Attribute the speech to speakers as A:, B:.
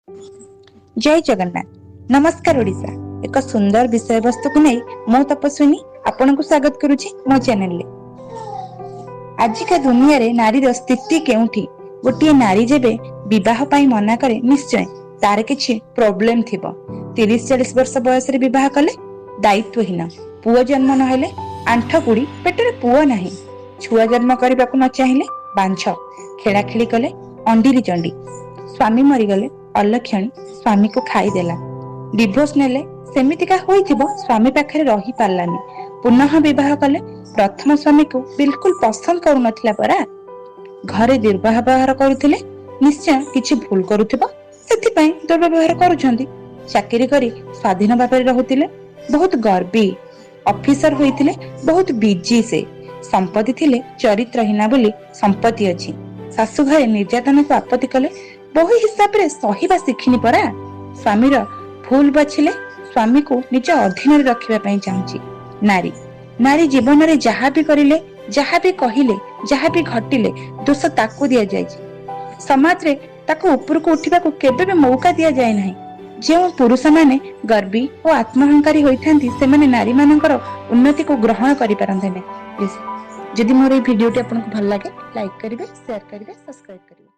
A: जय जगन्नाथ। नमस्कार ओडिशा। एक सुंदर विषय वस्तु को नहीं मो तपस्विनी आपण को स्वागत करुछि मो चैनल ले। आजिका दुनिया रे नारी स्थिति केउठी? गोटे नारी जेबे विवाह पाई मना करे निश्चय तार किछि प्रॉब्लम थिबो। 30-40 वर्ष बयस रे विवाह कले दायित्वहीन, पुओ जन्म नहेले आंठकुड़ी पेटरे पुओ नाही, छुआ जन्म करबाकू न चाहिए बांझ, खेला खेली कले अंडीरी चंडी, स्वामी मरीगले अलक्षणी स्वामी को खाईदेला, डिभोर्स नेले सेमितिका होइथिबो स्वामी पाखरे रही पारलानी, पुनः विवाह कले प्रथम स्वामी को बिल्कुल पसंद करू नथिला परा, घरे दुर्व्यवहार करुथिले निश्चय किछि भूल करुथिबो सेथिपई दुर्व्यवहार करूछंती। चाकरी करी स्वाधीन भाବରେ रहुथिले, बहुत गर्वी ऑफिसर होइथिले, बहुत बिजी से, संपत्ति थिले चरित्रहीना बोली संपत्ति अछि, सासु घरे निर्यातन को आपत्ति कले बहु हिसाब रे सहिबा शिखिनी परा, स्वामीर भूल बाछिले स्वामी को निज अधीन रखिबा पई चाहूची। नारी नारी जीवन रे जहा भी करिले, जहा भी कहिले, जहा भी घटिले दोष ताकू दिया जाय छी। समाज रे ताको ऊपर को उठिबा को केबे भी मौका दिया जाय नाही। जे पुरुष माने गर्वी और आत्महंकारी होइथांती से माने नारी मानकर उन्नति को ग्रहण करि पारंते नै। जदि मोर ए वीडियोटी आपनको भल लागे लाइक करिवे, शेयर करिवे, सब्सक्राइब करिवे।